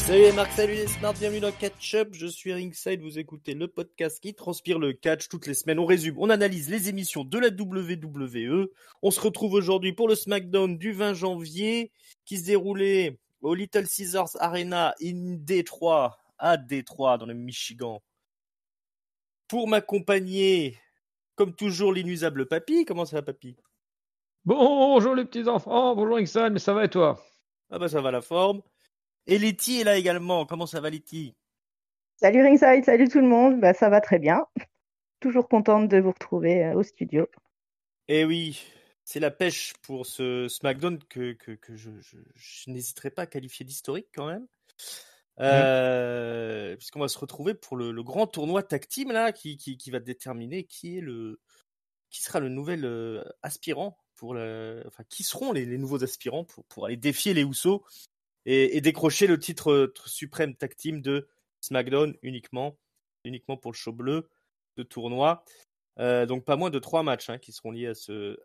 Salut les marques, salut les smarts, bienvenue dans Catch Up, je suis Ringside, vous écoutez le podcast qui transpire le catch toutes les semaines. On résume, on analyse les émissions de la WWE. On se retrouve aujourd'hui pour le SmackDown du 20 janvier qui se déroulait au Little Caesars Arena in Détroit, à Détroit dans le Michigan. Pour m'accompagner, comme toujours, l'inusable Papy. Comment ça va, Papy? Bonjour les petits enfants, bonjour Ringside, mais ça va et toi? Ah bah ça va la forme. Et Letty est là également, comment ça va Letty? Salut Ringside, salut tout le monde, ça va très bien. Toujours contente de vous retrouver au studio. Eh oui, c'est la pêche pour ce SmackDown que je n'hésiterai pas à qualifier d'historique quand même. Puisqu'on va se retrouver pour le grand tournoi tag team là, qui va déterminer qui sera le nouvel aspirant qui seront les nouveaux aspirants pour aller défier les Usos et décrocher le titre suprême tag team de SmackDown uniquement pour le show bleu de tournoi. Donc pas moins de 3 matchs qui seront liés à ce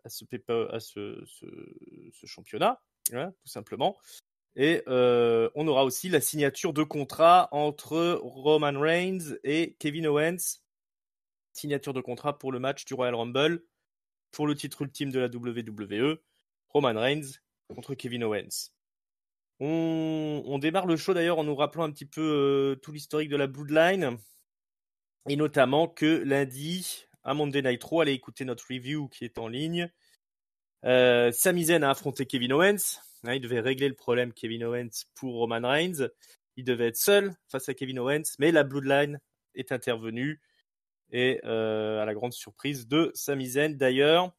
championnat, tout simplement. Et on aura aussi la signature de contrat entre Roman Reigns et Kevin Owens. Signature de contrat pour le match du Royal Rumble pour le titre ultime de la WWE. Roman Reigns contre Kevin Owens. On démarre le show d'ailleurs en nous rappelant un petit peu tout l'historique de la Bloodline. Et notamment que lundi, à Monday Night Raw, allez écouter notre review qui est en ligne. Sami Zayn a affronté Kevin Owens. Il devait régler le problème Kevin Owens pour Roman Reigns. Il devait être seul face à Kevin Owens, mais la Bloodline est intervenue et à la grande surprise de Sami Zayn d'ailleurs.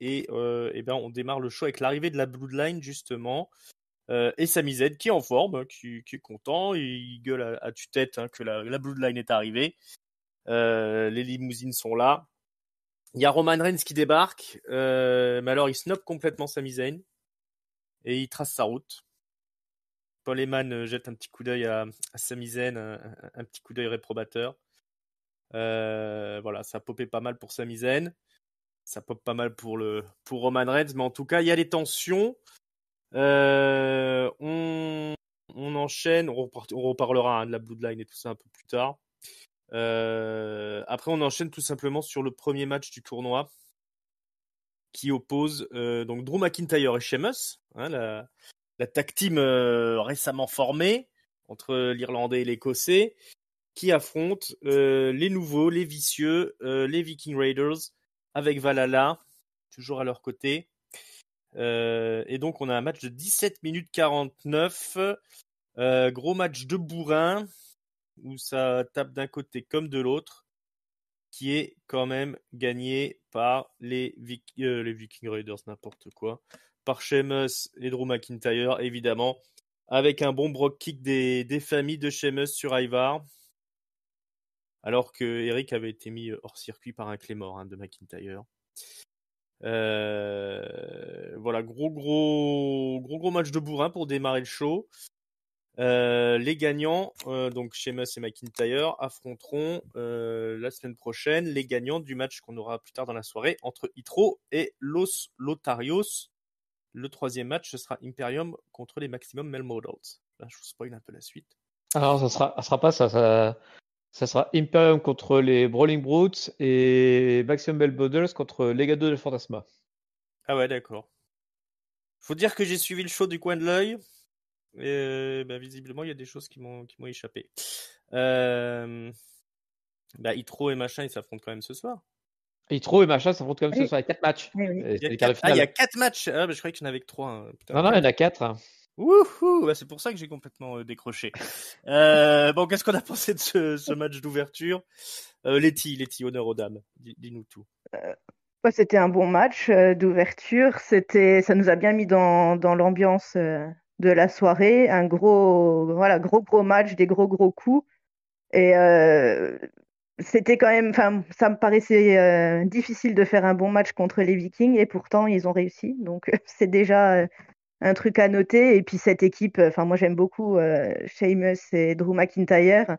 Et on démarre le show avec l'arrivée de la Bloodline justement. Et Sami Zayn qui est en forme, qui est content, il gueule à tue-tête que la Bloodline est arrivée. Les limousines sont là. Il y a Roman Reigns qui débarque, mais alors il snob complètement Sami Zayn et il trace sa route. Paul Heyman jette un petit coup d'œil à Sami Zayn, un petit coup d'œil réprobateur. Voilà, ça a popé pas mal pour Sami Zayn. Ça pop pas mal pour Roman Reigns, mais en tout cas, il y a les tensions. On enchaîne, on reparlera de la Bloodline et tout ça un peu plus tard. Après, on enchaîne tout simplement sur le premier match du tournoi qui oppose donc Drew McIntyre et Sheamus, la tag team récemment formée entre l'Irlandais et l'Écossais, qui affrontent les nouveaux, les vicieux, les Viking Raiders avec Valhalla toujours à leur côté. Et donc on a un match de 17 minutes 49, gros match de bourrin où ça tape d'un côté comme de l'autre, qui est quand même gagné par les Viking Raiders, n'importe quoi, par Sheamus et Drew McIntyre, évidemment, avec un bon brogue kick des familles de Sheamus sur Ivar, alors que Eric avait été mis hors circuit par un Claymore de McIntyre. Voilà, gros match de bourrin pour démarrer le show. Les gagnants, donc Sheamus et McIntyre, affronteront la semaine prochaine les gagnants du match qu'on aura plus tard dans la soirée entre Hitro et Los Lotarios. Le troisième match, ce sera Imperium contre les Maximum Male Models. Là, je vous spoil un peu la suite. Alors, ça sera pas ça. Ça sera Imperium contre les Brawling Brutes et Maximum Bell Models contre Legado del Fantasma. Ah ouais, d'accord. Faut dire que j'ai suivi le show du coin de l'œil. Et visiblement, il y a des choses qui m'ont échappé. Hitro et machin, ils s'affrontent quand même ce soir. Hitro et machin s'affrontent quand même ce soir. Il y a 4 matchs. Oui. Il y a 4 matchs. Ah, je croyais qu'il y en avait que 3. Non, il y en a 4. Wouhou, c'est pour ça que j'ai complètement décroché. Qu'est-ce qu'on a pensé de ce match d'ouverture? Letty, honneur aux dames. Dis-nous tout. C'était un bon match d'ouverture. Ça nous a bien mis dans l'ambiance de la soirée. Un gros match, des gros coups. Et c'était quand même, ça me paraissait difficile de faire un bon match contre les Vikings et pourtant ils ont réussi. Donc c'est déjà un truc à noter. Et puis cette équipe, moi j'aime beaucoup Sheamus et Drew McIntyre.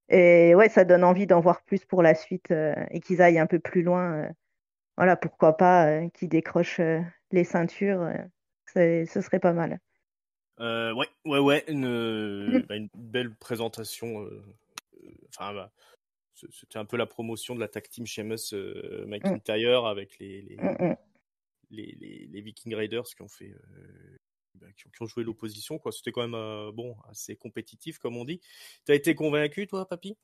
Et ouais, ça donne envie d'en voir plus pour la suite et qu'ils aillent un peu plus loin. Voilà, pourquoi pas qu'ils décrochent les ceintures. Ce serait pas mal. Ouais, une belle présentation. Enfin, c'était un peu la promotion de la tag team Sheamus McIntyre avec les Viking Raiders qui ont fait qui ont joué l'opposition, quoi. C'était quand même assez compétitif, comme on dit. T'as été convaincu, toi, Papy?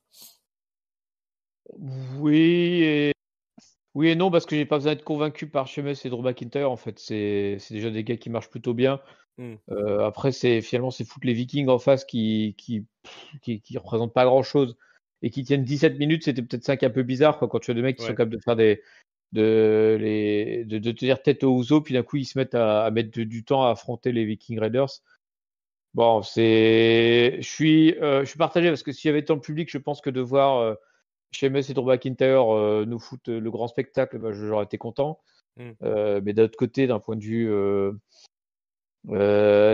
Oui et non, parce que j'ai pas besoin d'être convaincu par Sheamus et Drew McIntyre. En fait, c'est déjà des gars qui marchent plutôt bien. Après, c'est foutre les Vikings en face qui représentent pas grand chose et qui tiennent 17 minutes. C'était peut-être ça qui est un peu bizarre, quoi, quand tu as des mecs qui sont capables de faire de tenir tête aux Usos, puis d'un coup ils se mettent à mettre du temps à affronter les Viking Raiders. Bon, je suis partagé parce que s'il y avait tant de public, je pense que de voir Sheamus et Drew McIntyre nous foutent le grand spectacle, j'aurais été content. Mais d'un autre côté, d'un point de vue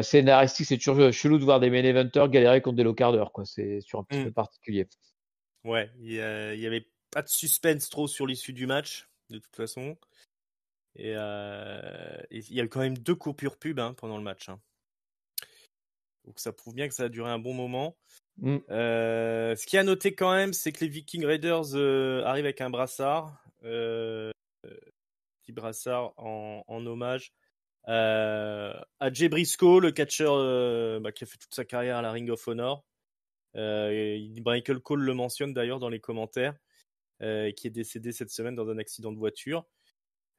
scénaristique, c'est toujours chelou de voir des main eventers galérer contre des low carders, quoi. C'est sur un petit peu particulier. Ouais, il y avait pas de suspense trop sur l'issue du match, de toute façon. Et il y a eu quand même 2 coupures pub pendant le match. Donc ça prouve bien que ça a duré un bon moment. Ce qu'il y a à noter quand même, c'est que les Viking Raiders arrivent avec un brassard. Petit brassard en hommage à Jay Briscoe, le catcheur qui a fait toute sa carrière à la Ring of Honor. Michael Cole le mentionne d'ailleurs dans les commentaires, qui est décédé cette semaine dans un accident de voiture.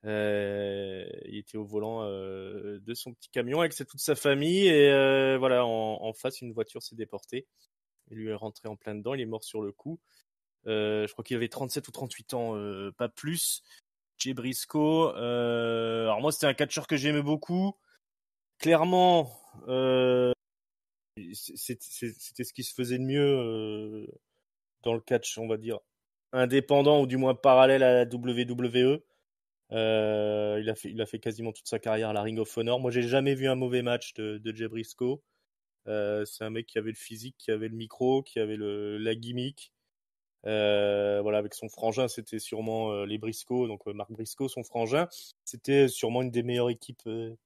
Il était au volant de son petit camion avec toute sa famille et voilà, en face une voiture s'est déportée. Il lui est rentré en plein dedans, il est mort sur le coup. Je crois qu'il avait 37 ou 38 ans, pas plus. Jay Briscoe, alors moi c'était un catcheur que j'aimais beaucoup. Clairement, c'était ce qui se faisait de mieux dans le catch, on va dire, indépendant ou du moins parallèle à la WWE. Il a fait quasiment toute sa carrière à la Ring of Honor. Moi, j'ai jamais vu un mauvais match de Jay Briscoe. C'est un mec qui avait le physique, qui avait le micro, qui avait la gimmick. Voilà, avec son frangin, c'était sûrement les Briscoe, donc Mark Briscoe, son frangin. C'était sûrement une des meilleures équipes de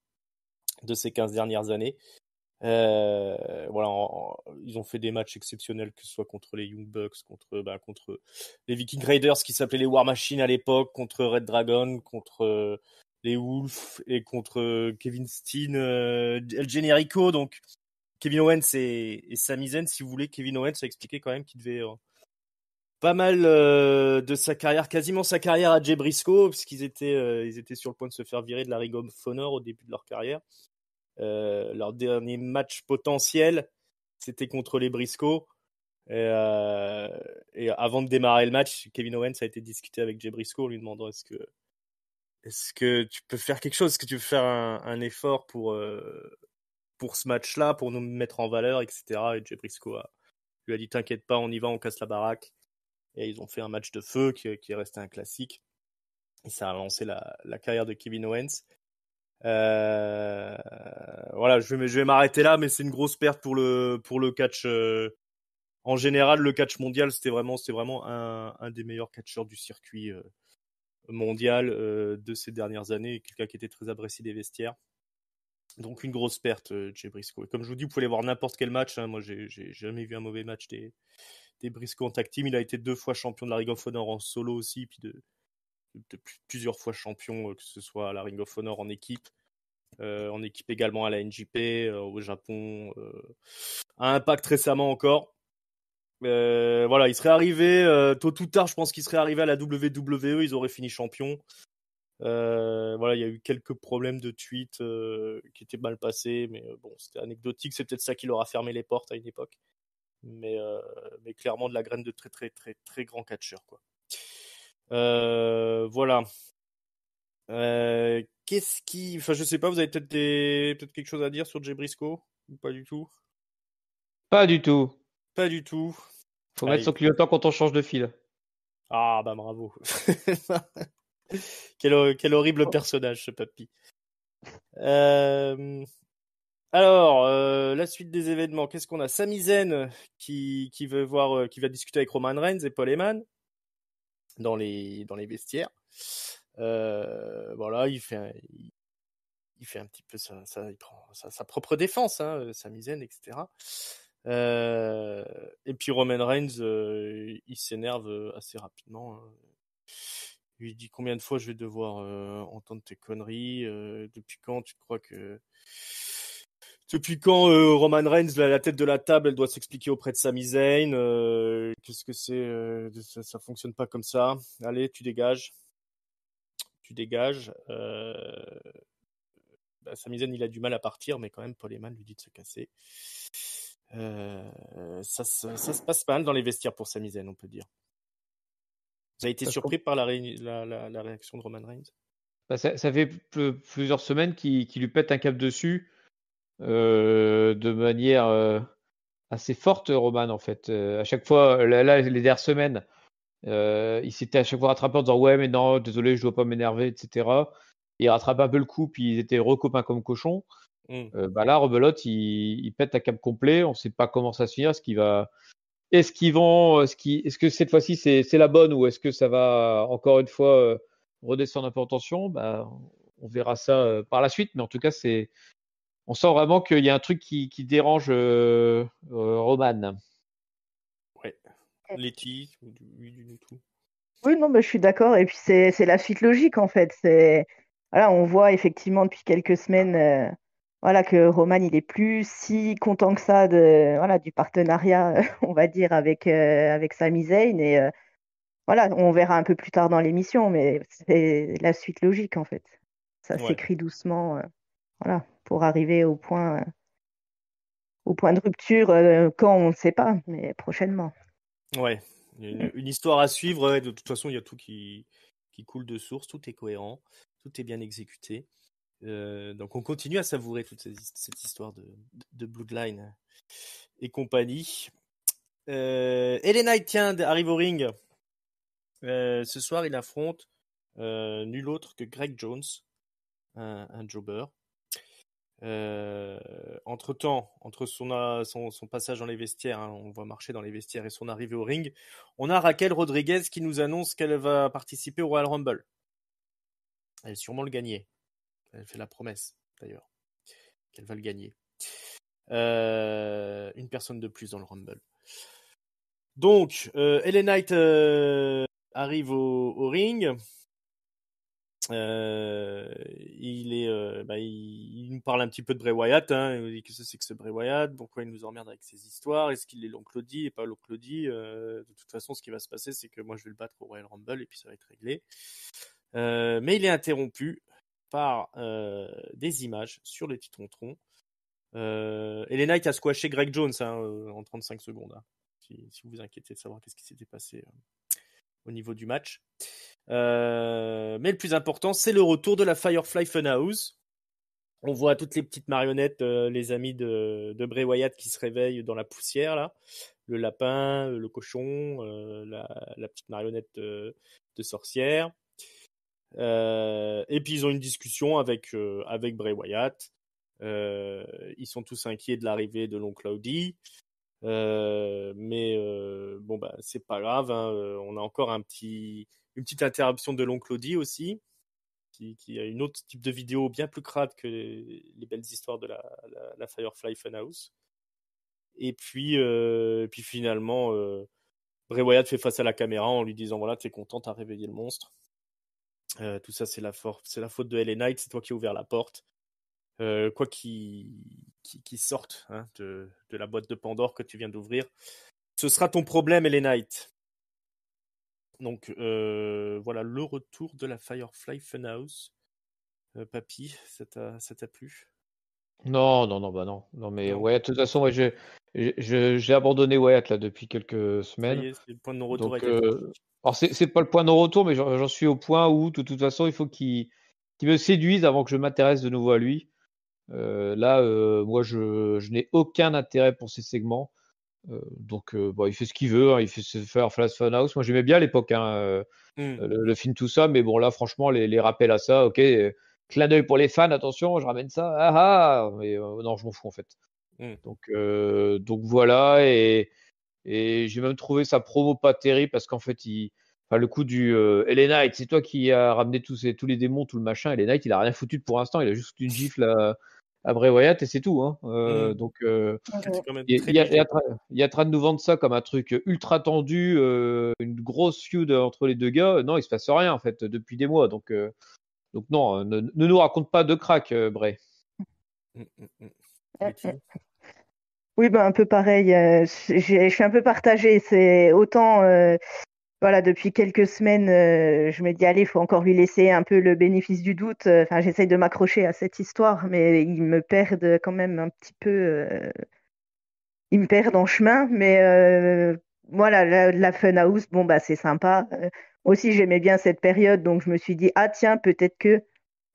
ces 15 dernières années. Voilà, ils ont fait des matchs exceptionnels, que ce soit contre les Young Bucks, contre les Viking Raiders qui s'appelaient les War Machine à l'époque, contre Red Dragon, contre les Wolves et contre Kevin Steen, El Generico. Donc Kevin Owens et Sami Zayn, si vous voulez. Kevin Owens a expliqué quand même qu'il devait pas mal de sa carrière, quasiment sa carrière à Jay Briscoe, puisqu'ils étaient sur le point de se faire virer de la Ring of Honor au début de leur carrière. Leur dernier match potentiel, c'était contre les Briscoe. Et avant de démarrer le match, Kevin Owens a été discuté avec Jay Briscoe en lui demandant est-ce que tu peux faire quelque chose, est-ce que tu peux faire un effort pour ce match-là, pour nous mettre en valeur, etc. Et Jay Briscoe lui a dit t'inquiète pas, on y va, on casse la baraque. Et ils ont fait un match de feu qui est resté un classique. Et ça a lancé la carrière de Kevin Owens. Voilà, je vais m'arrêter là, mais c'est une grosse perte pour le catch. En général, le catch mondial, c'était vraiment un des meilleurs catcheurs du circuit mondial de ces dernières années, quelqu'un qui était très apprécié des vestiaires. Donc une grosse perte, Jay Briscoe. Et comme je vous dis, vous pouvez aller voir n'importe quel match. Moi, j'ai jamais vu un mauvais match des Briscoe en tag team. Il a été 2 fois champion de la Ring of Honor en solo aussi, puis de plusieurs fois champion, que ce soit à la Ring of Honor en équipe également à la NJP, au Japon, à Impact récemment encore. Voilà, il serait arrivé tôt ou tard, je pense qu'il serait arrivé à la WWE, ils auraient fini champion. Voilà, il y a eu quelques problèmes de tweets qui étaient mal passés, mais bon, c'était anecdotique, c'est peut-être ça qui leur a fermé les portes à une époque. Mais clairement de la graine de très très très très grand catcheur, quoi. Voilà. Enfin, je sais pas, vous avez peut-être quelque chose à dire sur Jay Briscoe ou pas du tout? Pas du tout. Pas du tout. Faut mettre son clignotant quand on change de fil. Ah bah bravo. Quel horrible personnage, ce papy. Alors, la suite des événements, qu'est-ce qu'on a? Sami Zayn qui va discuter avec Roman Reigns et Paul Heyman dans les vestiaires. Voilà, il il fait un petit peu il prend sa propre défense, hein, Sami Zayn, etc. Et puis Roman Reigns, il s'énerve assez rapidement. Il lui dit combien de fois je vais devoir entendre tes conneries. Depuis quand tu crois que Depuis quand Roman Reigns, la tête de la table, elle doit s'expliquer auprès de Sami Zayn. Qu'est-ce que c'est ça fonctionne pas comme ça. Allez, tu dégages. Tu dégages. Sami Zayn, il a du mal à partir, mais quand même, Paul Heyman lui dit de se casser. Ça se passe mal dans les vestiaires pour Sami Zayn, on peut dire. Vous avez été surpris par la réaction de Roman Reigns? Ça fait plusieurs semaines qu'il lui pète un câble dessus de manière assez forte, Roman, en fait. À chaque fois, là, les dernières semaines, il s'était à chaque fois rattrapé en disant ouais, mais non, désolé, je dois pas m'énerver, etc. Il rattrape un peu le coup, puis ils étaient recopains comme cochons. Là, rebelote, il pète un câble complet. On sait pas comment ça se finir. Est-ce que cette fois-ci c'est la bonne ou est-ce que ça va encore une fois redescendre un peu en tension? On verra ça par la suite, mais en tout cas, on sent vraiment qu'il y a un truc qui dérange Roman. Ouais. Letty, du tout. Oui, non, je suis d'accord. Et puis c'est la suite logique en fait. Voilà, on voit effectivement depuis quelques semaines voilà, que Roman il est plus si content que ça du partenariat, on va dire, avec Sami Zayn. Et voilà, on verra un peu plus tard dans l'émission, mais c'est la suite logique en fait. Ça Ouais. s'écrit doucement, voilà, pour arriver au point de rupture quand on ne sait pas, mais prochainement. Ouais. Une histoire à suivre. Ouais, de toute façon, il y a tout qui coule de source, tout est cohérent, tout est bien exécuté. Donc on continue à savourer toute cette histoire de Bloodline et compagnie. LA Knight, tiens, arrive au ring. Ce soir, il affronte nul autre que Greg Jones, un jobber. Entre-temps, entre son passage dans les vestiaires, hein, on voit marcher dans les vestiaires, et son arrivée au ring, on a Raquel Rodriguez qui nous annonce qu'elle va participer au Royal Rumble. Elle va sûrement le gagner. Elle fait la promesse, d'ailleurs, qu'elle va le gagner. Une personne de plus dans le Rumble. Donc, LA Knight arrive au ring. Il nous parle un petit peu de Bray Wyatt, hein. Il dit que c'est que ce Bray Wyatt, pourquoi il nous emmerde avec ses histoires, est-ce qu'il est l'oncle Cody et pas l'oncle Cody. De toute façon, ce qui va se passer, c'est que moi je vais le battre au Royal Rumble et puis ça va être réglé. Mais il est interrompu par des images sur le Titantron. LA Knight a squashé Greg Jones en 35 secondes, hein, si vous vous inquiétez de savoir qu'est-ce qui s'était passé au niveau du match. Mais le plus important, c'est le retour de la Firefly Funhouse. On voit toutes les petites marionnettes, les amis de Bray Wyatt qui se réveillent dans la poussière là. Le lapin, le cochon, la petite marionnette de sorcière. Et puis ils ont une discussion avec Bray Wyatt. Ils sont tous inquiets de l'arrivée de l'oncle Cody. Mais c'est pas grave, hein. On a encore une petite interruption de l'oncle Cody aussi, qui a une autre type de vidéo bien plus crade que les belles histoires de la Firefly Funhouse. Et puis finalement, Bray Wyatt fait face à la caméra en lui disant voilà, t'es content, t'as réveillé le monstre. Tout ça, c'est la faute de LA Knight, c'est toi qui as ouvert la porte. Quoi qui sorte, hein, de la boîte de Pandore que tu viens d'ouvrir, ce sera ton problème, LA Knight. Donc voilà le retour de la Firefly Funhouse. Papy, ça t'a plu? Non, mais Non. Wyatt, de toute façon, j'ai abandonné Wyatt là depuis quelques Ça semaines. y est, le point de non-retour Donc, a été franchi. alors c'est pas le point de non-retour, mais j'en suis au point où de toute façon, il faut qu'il me séduise avant que je m'intéresse de nouveau à lui. Moi, je n'ai aucun intérêt pour ces segments. Donc, il fait ce qu'il veut, hein, il fait se faire Flash Funhouse. Moi, j'aimais bien à l'époque le film, tout ça, mais bon, là, franchement, les rappels à ça, ok, clin d'œil pour les fans, attention, je ramène ça, mais non, je m'en fous en fait. Donc voilà, et j'ai même trouvé sa promo pas terrible parce qu'en fait, Enfin, le coup du LA Knight, c'est toi qui as ramené tous les démons, tout le machin. LA Knight, il a rien foutu pour l'instant. Il a juste une gifle à Bray Wyatt et c'est tout. Hein. Donc, C'était quand même il très y a- léger. il est en train de nous vendre ça comme un truc ultra tendu, une grosse feud entre les deux gars. Non, il se passe rien en fait depuis des mois. Donc non, ne nous raconte pas de crack, Bray. Betty. Oui, ben un peu pareil. Je suis un peu partagée. C'est autant, voilà, depuis quelques semaines, je me dis, allez, il faut encore lui laisser un peu le bénéfice du doute. Enfin, j'essaye de m'accrocher à cette histoire, mais ils me perdent quand même un petit peu. Ils me perdent en chemin. Mais voilà, la Funhouse, bon, bah, c'est sympa. Aussi, j'aimais bien cette période, donc je me suis dit, ah tiens, peut-être que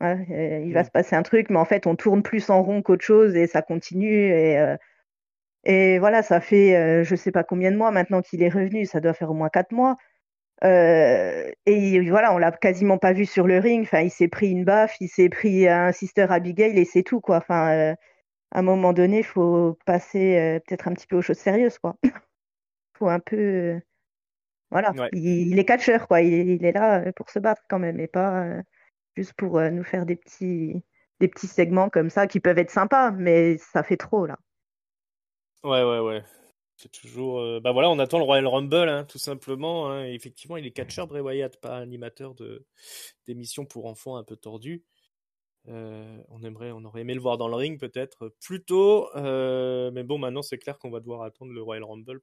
il va se passer un truc, mais en fait, on tourne plus en rond qu'autre chose et ça continue. Et voilà, ça fait je sais pas combien de mois maintenant qu'il est revenu, ça doit faire au moins 4 mois. Et voilà, on l'a quasiment pas vu sur le ring. Enfin, il s'est pris une baffe, il s'est pris un Sister Abigail et c'est tout, quoi. Enfin, à un moment donné, il faut passer peut-être un petit peu aux choses sérieuses, quoi. Faut un peu, voilà. Ouais. Il est catcheur, quoi. Il est là pour se battre quand même, et pas juste pour nous faire des petits segments comme ça qui peuvent être sympas, mais ça fait trop là. Ouais. C'est toujours. Bah voilà, on attend le Royal Rumble, hein, tout simplement. Hein. Et effectivement, il est catcheur, Bray Wyatt, pas animateur d'émissions pour enfants un peu tordus. On aurait aimé le voir dans le ring peut-être plus tôt. Mais bon, maintenant c'est clair qu'on va devoir attendre le Royal Rumble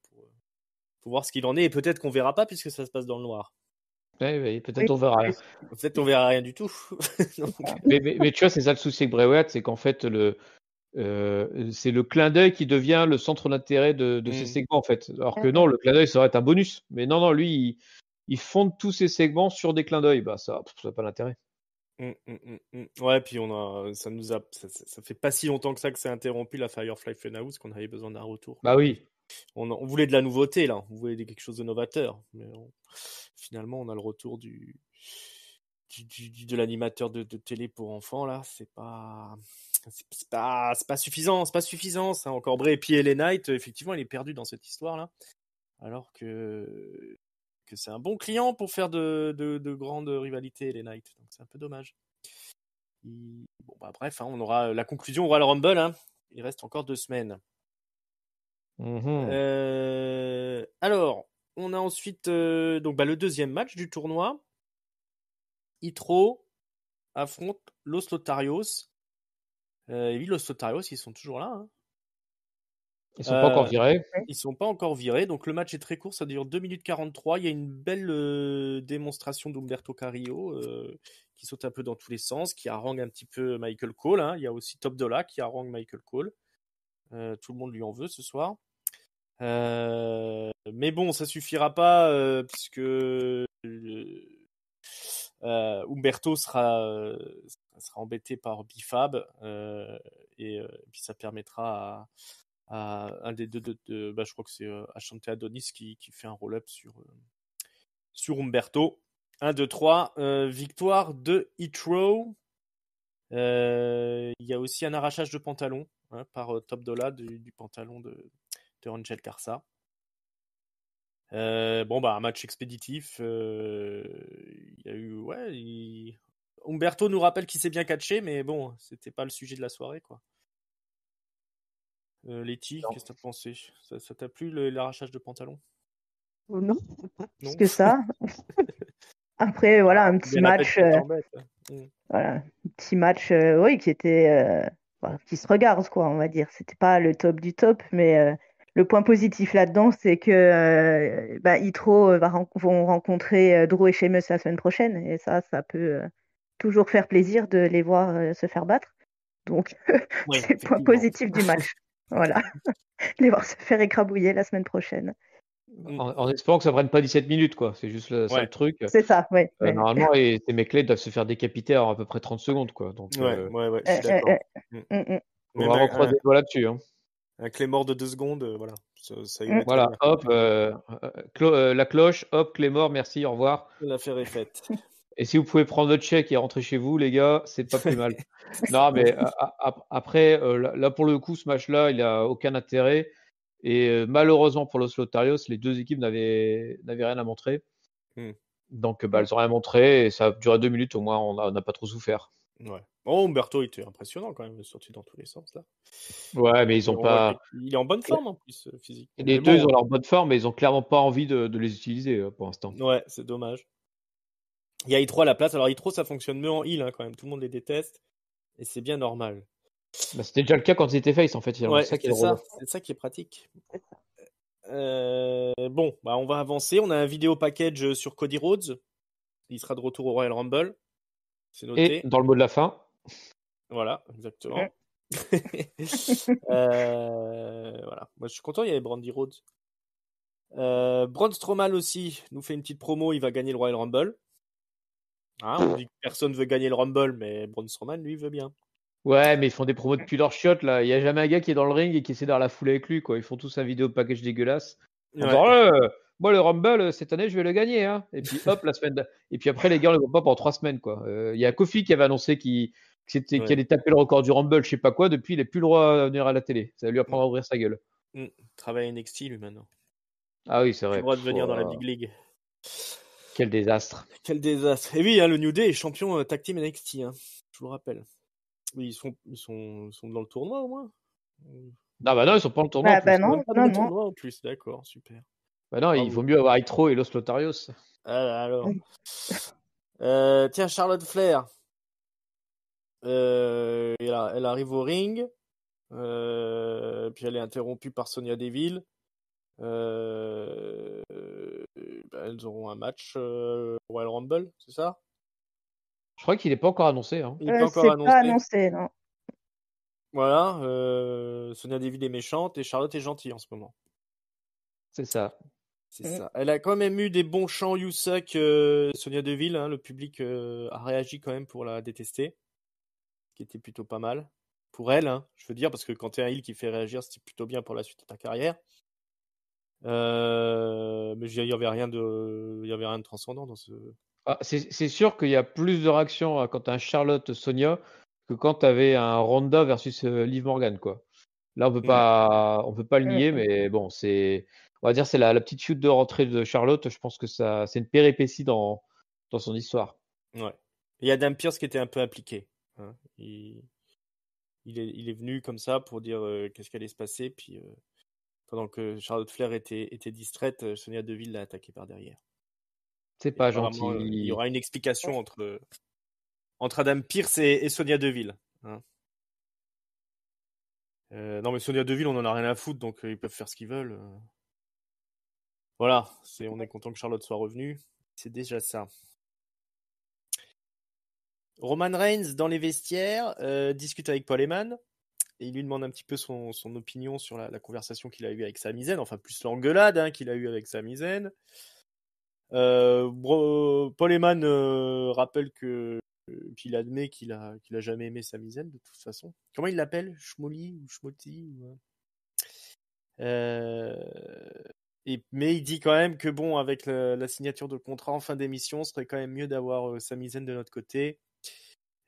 pour voir ce qu'il en est. Et peut-être qu'on verra pas puisque ça se passe dans le noir. Ouais, peut-être Oui, on verra rien. Peut-être qu'on verra rien du tout. Donc, Mais tu vois, c'est ça le souci avec Bray Wyatt, c'est qu'en fait, c'est le clin d'œil qui devient le centre d'intérêt de ces segments, en fait. Alors que non, le clin d'œil, ça aurait été un bonus. Mais non, lui, il fonde tous ses segments sur des clins d'œil. Bah, ça n'a pas d'intérêt. Ouais, puis ça fait pas si longtemps que ça s'est interrompu la Firefly Funhouse qu'on avait besoin d'un retour. Bah oui. On voulait de la nouveauté là, on voulait quelque chose de novateur, mais finalement on a le retour de l'animateur de télé pour enfants là, c'est pas suffisant, ça encore Bray et puis LA Knight, effectivement il est perdu dans cette histoire là, alors que c'est un bon client pour faire de grandes rivalités LA Knight, donc c'est un peu dommage. Bon bah bref, hein, on aura la conclusion au Royal Rumble, hein. Il reste encore 2 semaines. Alors, on a ensuite donc le deuxième match du tournoi. Hitro affronte Los Lotarios. Et oui, Los Lotarios, ils sont toujours là. Hein. Ils sont pas encore virés. Ils sont pas encore virés. Donc le match est très court, ça dure 2 minutes 43. Il y a une belle démonstration d'Umberto Carrillo qui saute un peu dans tous les sens, qui harangue un petit peu Michael Cole. Hein. Il y a aussi Top Dollar qui harangue Michael Cole. Tout le monde lui en veut ce soir. Mais bon, ça suffira pas puisque Umberto sera embêté par Bifab et puis ça permettra à un des deux je crois que c'est Ashante Adonis qui fait un roll-up sur Umberto. 1, 2, 3, victoire de Hitro. Il y a aussi un arrachage de pantalon par Top Dollar du pantalon de Angel Garza. Un match expéditif. Il y a eu, Umberto nous rappelle qu'il s'est bien catché, mais bon, c'était pas le sujet de la soirée, quoi. Letty, qu'est-ce que t'as pensé? Ça t'a plu l'arrachage de pantalon? Non, pas plus Non. que ça. Après, voilà, un petit Bien la peine match. qu'il t'embête. Voilà, un petit match, oui, qui était, qui se regarde, quoi, on va dire. C'était pas le top du top, mais le point positif là-dedans, c'est que Hitro vont rencontrer Drew et Sheamus la semaine prochaine, et ça peut toujours faire plaisir de les voir se faire battre. Donc, Oui, c'est le point effectivement. positif du match. Voilà, les voir se faire écrabouiller la semaine prochaine. En espérant que ça prenne pas 17 minutes, quoi. C'est juste ça le truc. C'est ça, oui. Normalement, ces mecs-là doivent se faire décapiter en à peu près 30 secondes, quoi. Donc, Ouais, je suis d'accord. On va recroiser les doigts là-dessus. Hein. Un Claymore de 2 secondes, voilà. Ça y est. Voilà, hop, la cloche, hop, Claymore, merci, au revoir. L'affaire est faite. Et si vous pouvez prendre votre chèque et rentrer chez vous, les gars, c'est pas plus mal. Non, mais après, là, pour le coup, ce match-là, il a aucun intérêt. Et malheureusement pour Los Lotarios, les deux équipes n'avaient rien à montrer. Donc, elles ont rien montré et ça a duré 2 minutes au moins. On n'a pas trop souffert. Ouais. Oh, Umberto était impressionnant quand même, sorti dans tous les sens là. Ouais, mais ils ont pas. Il est en bonne forme en plus, physique. Les deux, ils ont leur bonne forme, mais ils ont clairement pas envie de les utiliser pour l'instant. Ouais, c'est dommage. Il y a I3 à la place. Alors I3, ça fonctionne mieux en heal quand même. Tout le monde les déteste et c'est bien normal. Bah, c'était déjà le cas quand ils étaient face en fait. Ouais, c'est ça qui est pratique. Bon, bah on va avancer. On a un vidéo package sur Cody Rhodes. Il sera de retour au Royal Rumble. C'est noté. Et dans le mot de la fin. Voilà, exactement. Voilà. Moi, je suis content, il y avait Brandy Rhodes. Braun Strowman aussi nous fait une petite promo. Il va gagner le Royal Rumble. Hein, on dit que personne veut gagner le Rumble, mais Braun Strowman, lui, veut bien. Ouais, mais ils font des promos depuis leur shot là. Il y a jamais un gars qui est dans le ring et qui essaie de la foule avec lui quoi. Ils font tous un vidéo package dégueulasse. En disant, moi le Rumble cette année je vais le gagner hein. Et puis hop la semaine et puis après les gars on le voit pas pendant 3 semaines quoi. Il y a Kofi qui avait annoncé qu'il allait taper le record du Rumble, je sais pas quoi. Depuis il est plus le droit à venir à la télé. Ça va lui apprendre à ouvrir sa gueule. Travaille à NXT lui maintenant. Ah oui c'est vrai. Il a le droit de venir dans la Big League. Quel désastre. Quel désastre. Et oui, hein, le New Day est champion tag team NXT. Hein, je vous le rappelle. Oui, ils sont dans le tournoi au moins. Non, bah non, ils sont pas dans le tournoi. Bah non, non. Tournoi en plus, d'accord, super. Bah non, il vaut mieux avoir Itro et Los Lotarios. Alors. Tiens, Charlotte Flair. Elle arrive au ring. Puis elle est interrompue par Sonya Deville. Elles auront un match Royal Rumble, c'est ça? Je crois qu'il n'est pas encore annoncé. Hein. Il n'est pas encore annoncé. Pas annoncé, non. Voilà, Sonya Deville est méchante et Charlotte est gentille en ce moment. C'est ça. C'est ça. Elle a quand même eu des bons chants You Suck, Sonya Deville. Hein, le public a réagi quand même pour la détester, ce qui était plutôt pas mal pour elle. Hein, je veux dire, parce que quand t'es un heel qui fait réagir, c'est plutôt bien pour la suite de ta carrière. Mais il y avait rien de transcendant dans ce. Ah, c'est sûr qu'il y a plus de réactions quand t'as un Charlotte Sonya que quand t'avais un Ronda versus Liv Morgan quoi. Là on peut pas le nier, mais bon on va dire c'est la petite chute de rentrée de Charlotte. Je pense que ça c'est une péripétie dans son histoire. Ouais. Il y a Adam Pearce qui était un peu impliqué. Hein. Il est venu comme ça pour dire qu'est-ce qui allait se passer, puis pendant que Charlotte Flair était distraite, Sonya Deville l'a attaqué par derrière. C'est pas gentil. Il y aura une explication entre Adam Pearce et Sonya Deville. Hein. Non mais Sonya Deville, on en a rien à foutre, donc ils peuvent faire ce qu'ils veulent. Voilà, on est content que Charlotte soit revenue. C'est déjà ça. Roman Reigns dans les vestiaires discute avec Paul Heyman. Et il lui demande un petit peu son opinion sur la conversation qu'il a eue avec Sami Zayn, enfin plus l'engueulade qu'il a eue avec Sami Zayn. Paul Heyman rappelle qu'il admet qu'il a jamais aimé Sami Zayn de toute façon. Comment il l'appelle? Shmoli ou Shmoti mais il dit quand même que bon, avec la signature de contrat en fin d'émission, ce serait quand même mieux d'avoir Sami Zayn de notre côté.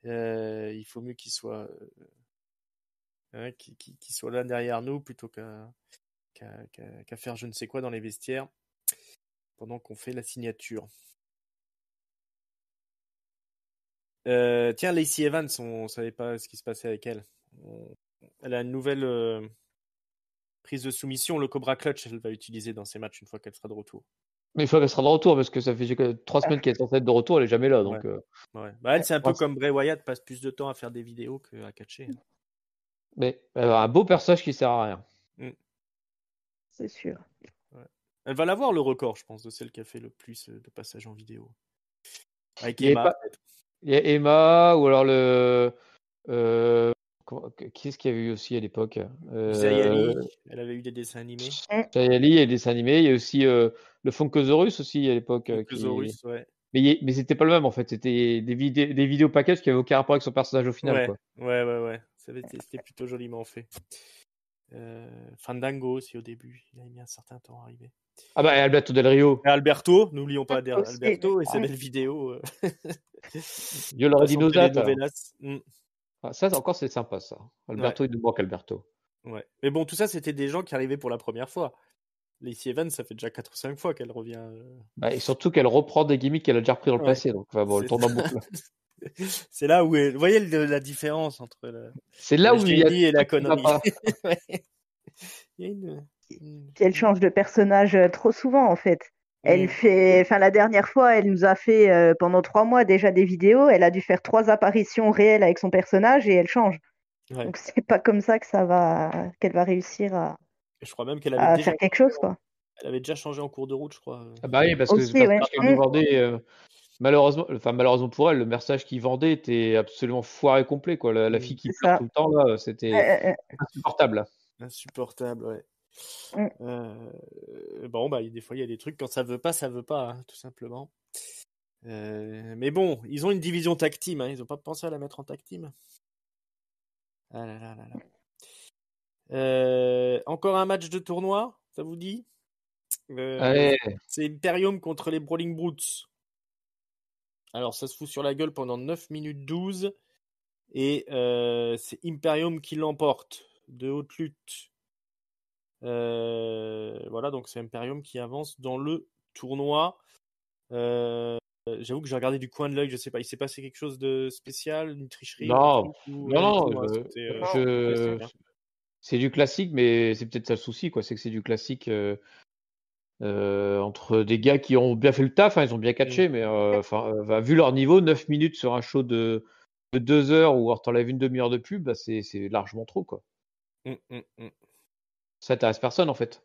Il faut mieux qu'il soit qui soit là derrière nous plutôt qu'à faire je ne sais quoi dans les vestiaires pendant qu'on fait la signature. Tiens, Lacey Evans, on savait pas ce qui se passait avec elle. Elle a une nouvelle prise de soumission, le Cobra Clutch, elle va utiliser dans ses matchs une fois qu'elle sera de retour. Mais il faut qu'elle sera de retour parce que ça fait 3 semaines qu'elle est censée être de retour, elle est jamais là. Donc, ouais. Bah, elle, c'est un peu comme Bray Wyatt, passe plus de temps à faire des vidéos qu'à catcher. Mais elle a un beau personnage qui sert à rien. C'est sûr. Ouais. Elle va l'avoir le record, je pense, de celle qui a fait le plus de passages en vidéo. Avec Emma. Il y a Emma ou alors qui est-ce qu'il y avait eu aussi à l'époque Zayali, elle avait eu des dessins animés. Zayali, il y a des dessins animés. Il y a aussi le Funkosaurus aussi à l'époque. Funkosaurus, ouais. Mais c'était pas le même en fait. C'était des vidéos packages qui avaient aucun rapport avec son personnage au final. Ouais, quoi. ouais. C'était plutôt joliment fait. Fandango aussi au début, il a mis un certain temps à arriver. Ah bah Alberto Del Rio. Et Alberto, n'oublions pas Alberto et ses belles vidéos. Yo l'aurais dit Nosat. Ça encore c'est sympa ça. Alberto il nous manque Alberto. Ouais. Mais bon, tout ça c'était des gens qui arrivaient pour la première fois. Lacey Evans, ça fait déjà 4 ou 5 fois qu'elle revient. Bah, et surtout qu'elle reprend des gimmicks qu'elle a déjà repris dans le Ouais. passé. Donc, enfin, bon, elle C'est tourne en boucle. c'est là où vous voyez la différence entre C'est là le où il y a génie et la tout qui va connerie. pas. Ouais. Il y a une- Puis elle change de personnage trop souvent en fait. Mm. Enfin la dernière fois, elle nous a fait pendant 3 mois déjà des vidéos. Elle a dû faire 3 apparitions réelles avec son personnage et elle change. Ouais. Donc c'est pas comme ça qu'elle va réussir Je crois même qu'elle avait à déjà faire quelque chose quoi. elle avait déjà changé en cours de route, je crois. Ah bah oui, parce que le Aussi, ouais. personnage qu'elle nous vendait, malheureusement pour elle, le personnage qu'il vendait était absolument foiré complet, quoi. La fille qui C'est pleure ça. tout le temps, là, c'était insupportable. Insupportable, ouais. Mm. Bon, bah, des fois, il y a des trucs, quand ça veut pas, hein, tout simplement. Mais bon, ils ont une division tag team, hein, ils ont pas pensé à la mettre en tag team. Ah là là là là. Encore un match de tournoi, ça vous dit? Ouais. C'est Imperium contre les Brawling Brutes. Alors, ça se fout sur la gueule pendant 9 minutes 12. Et c'est Imperium qui l'emporte de haute lutte. Voilà, donc c'est Imperium qui avance dans le tournoi. J'avoue que j'ai regardé du coin de l'œil, je sais pas, il s'est passé quelque chose de spécial, une tricherie, un Non, truc, ou rien du non, tout, hein, c'était je- classique, hein. c'est du classique, mais c'est peut-être ça le souci, quoi. C'est que c'est du classique entre des gars qui ont bien fait le taf, hein, ils ont bien catché, mais vu leur niveau, 9 minutes sur un show de 2 heures ou alors t'enlèves une demi-heure de pub, bah, c'est largement trop, quoi. Mm. Ça intéresse personne, en fait.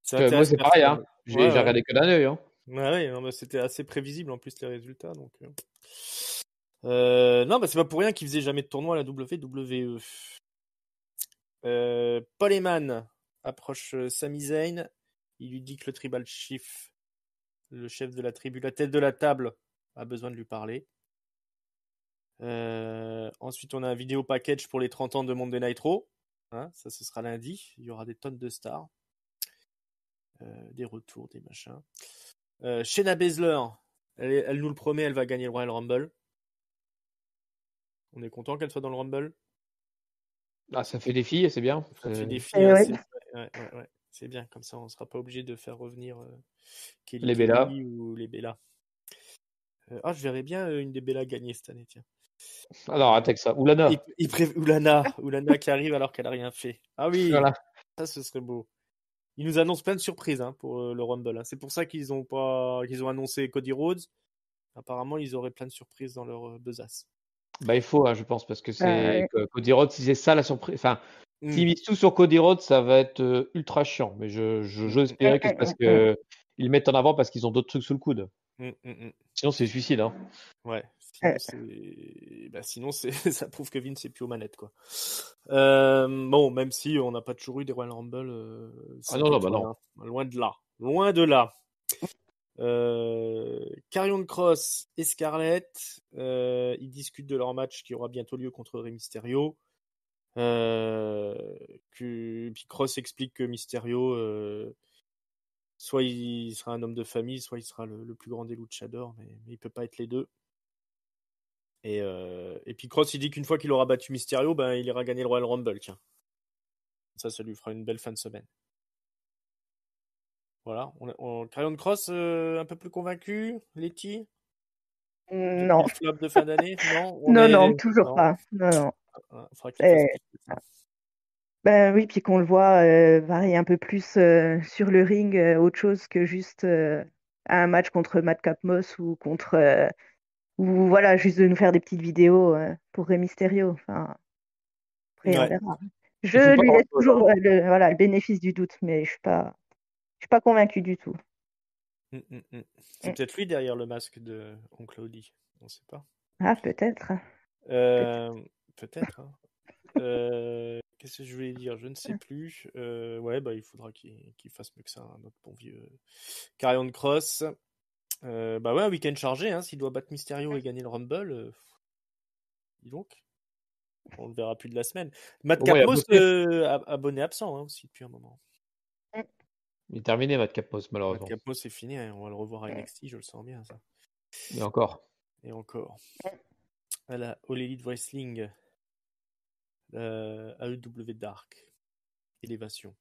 Ça Moi, intéresse c'est pareil, hein. personne. J'ai Ouais. regardé que d'un œil, hein. Ouais, non, mais c'était assez prévisible en plus les résultats, donc. Non, bah c'est pas pour rien qu'ils faisaient jamais de tournoi à la WWE. Paul Heyman approche Sami Zayn. Il lui dit que le Tribal Chief, le chef de la tribu, la tête de la table, a besoin de lui parler. Ensuite, on a un vidéo package pour les 30 ans de Monday Night Raw. Hein, ça, ce sera lundi. Il y aura des tonnes de stars. Des retours, des machins. Shayna Baszler, elle nous le promet, elle va gagner le Royal Rumble. On est content qu'elle soit dans le Rumble. Ah, ça fait des filles, c'est bien. Ça fait des Et filles, hein, ouais. ouais. C'est bien, comme ça on sera pas obligé de faire revenir Kelly Les Bella. ou les Bella. Je verrais bien une des Bella gagner cette année, tiens. Alors, arrête avec ça. Oulana. Oulana qui arrive alors qu'elle a rien fait. Ah oui, Voilà. ça ce serait beau. Ils nous annoncent plein de surprises, hein, pour le Rumble, hein. C'est pour ça qu'ils ont annoncé Cody Rhodes. Apparemment, ils auraient plein de surprises dans leur besace. Bah, il faut, hein, je pense, parce que Ouais. Cody Rhodes, si c'est ça la surprise. Enfin, s'ils misent tout sur Cody Rhodes, ça va être ultra chiant. Mais j'ose espérer que c'est parce que ils le mettent en avant parce qu'ils ont d'autres trucs sous le coude. Sinon, c'est suicide, hein. Ouais. Sinon, ça prouve que Vince c'est plus aux manettes, quoi. Bon, même si on n'a pas toujours eu des Royal Rumble. Non, bah non. Hein. Loin de là. Loin de là. Karrion Kross et Scarlett, ils discutent de leur match qui aura bientôt lieu contre Rey Mysterio. Puis Kross explique que Mysterio, soit il sera un homme de famille, soit il sera le plus grand des luchadors, mais il peut pas être les deux. Et puis Kross, il dit qu'une fois qu'il aura battu Mysterio, ben il ira gagner le Royal Rumble, tiens. Ça lui fera une belle fin de semaine. Voilà. Karrion Kross, un peu plus convaincu, Letty? Non. Depuis le flop de fin d'année? Non, Non, toujours pas. Non. Faudra qu'il fasse quelque chose. Ben oui, puis qu'on le voit varier un peu plus sur le ring, autre chose que juste un match contre Madcap Moss ou voilà, juste de nous faire des petites vidéos pour Rey Mysterio. Enfin, après, on Ouais. verra. Il Je faut pas lui laisse grand-chose, toujours le bénéfice du doute, mais je suis pas convaincue du tout. C'est peut-être lui derrière le masque de Oncle Audi. On sait pas. Ah, peut-être. Peut-être. Hein. Qu'est-ce que je voulais dire? Je ne sais plus. Ouais, bah il faudra qu'il fasse mieux que ça, hein, notre bon vieux Karrion Kross. Bah ouais, un week-end chargé, hein, s'il doit battre Mysterio et gagner le Rumble. Dis donc. On le verra plus de la semaine. Matt Au moins, il a Capmos, bossé. abonné absent, hein, aussi depuis un moment. Il est terminé, Madcap Moss, Matt malheureusement. Capmos, c'est fini, hein, on va le revoir à NXT, je le sens bien, ça. Et encore. Et encore. À la All Elite Wrestling, AEW Dark, Élévation.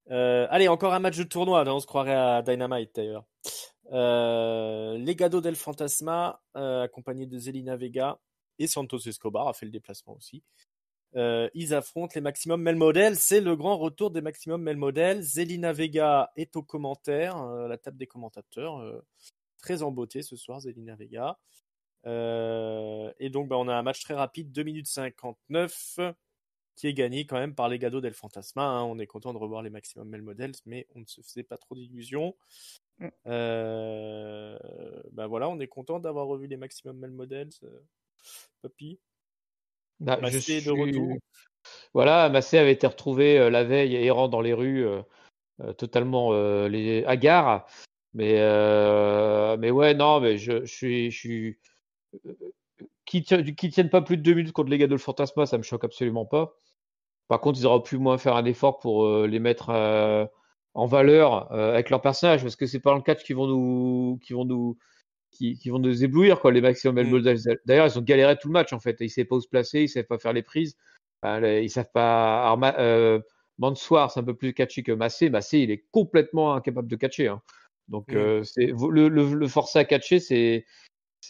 Allez, encore un match de tournoi. On se croirait à Dynamite d'ailleurs. Legado del Fantasma, accompagné de Zelina Vega et Santos Escobar, a fait le déplacement aussi. Ils affrontent les Maximum Male Models. C'est le grand retour des Maximum Male Models. Zelina Vega est au commentaire, à la table des commentateurs. Très en beauté ce soir, Zelina Vega. Et donc, on a un match très rapide, 2 minutes 59, qui est gagné quand même par Legado del Fantasma. Hein. On est content de revoir les Maximum Male Models, mais on ne se faisait pas trop d'illusions. Voilà, on est content d'avoir revu les Maximum Male Models. Papy, Massé de retour. Voilà, Massé avait été retrouvé la veille errant dans les rues, totalement hagard. Mais ouais, non, mais je suis qui tiennent pas plus de 2 minutes contre les gars de le Fantasma, ça me choque absolument pas. Par contre, ils auraient pu moins faire un effort pour les mettre en valeur avec leur personnage, parce que c'est pas dans le catch qui vont nous éblouir, quoi, les Maximum Male Models. D'ailleurs, ils ont galéré tout le match en fait. Ils savaient pas où se placer, ils savaient pas faire les prises. Ils savent pas. Alors, Mansoir, c'est un peu plus catchy que Massé. Massé, il est complètement incapable de catcher. Hein. Donc, c'est le forcer à catcher, c'est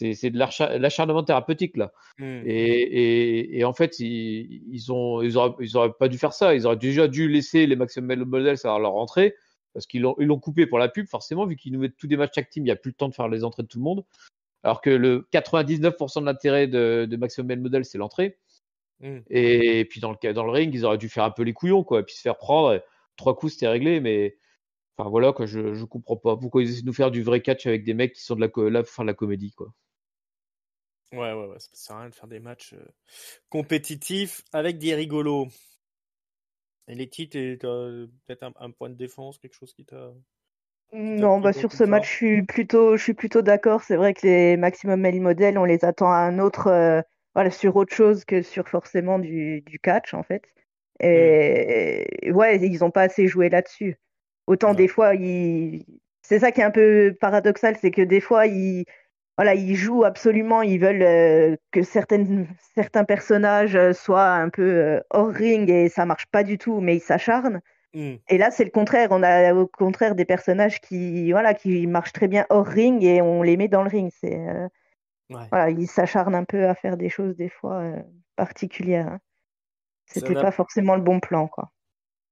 de l'acharnement thérapeutique là. Et en fait, ils auraient pas dû faire ça. Ils auraient déjà dû laisser les Maximum Male Models à leur entrée, parce qu'ils l'ont coupé pour la pub forcément, vu qu'ils nous mettent tous des matchs tag team, il n'y a plus le temps de faire les entrées de tout le monde. Alors que le 99% de l'intérêt de Maximum Male Models, c'est l'entrée. Et puis dans le ring, ils auraient dû faire un peu les couillons, quoi, et puis se faire prendre. 3 coups, c'était réglé, mais enfin voilà, quoi, je comprends pas pourquoi ils essaient de nous faire du vrai catch avec des mecs qui sont de la comédie, quoi. Ouais, ça sert à rien de faire des matchs compétitifs avec des rigolos. Et les titres, peut-être un point de défense, quelque chose qui t'a... Non, sur ce match, je suis plutôt d'accord. C'est vrai que les Maximum Male Models, on les attend à un autre, sur autre chose que sur forcément du catch, en fait. Et ouais, ils n'ont pas assez joué là-dessus. Autant des fois, c'est ça qui est un peu paradoxal, c'est que des fois, ils jouent absolument, ils veulent que certains personnages soient un peu hors ring et ça marche pas du tout, mais ils s'acharnent. Et là, c'est le contraire. On a au contraire des personnages qui marchent très bien hors ring et on les met dans le ring. Ils s'acharnent un peu à faire des choses des fois particulières. Hein. C'était pas forcément le bon plan, quoi.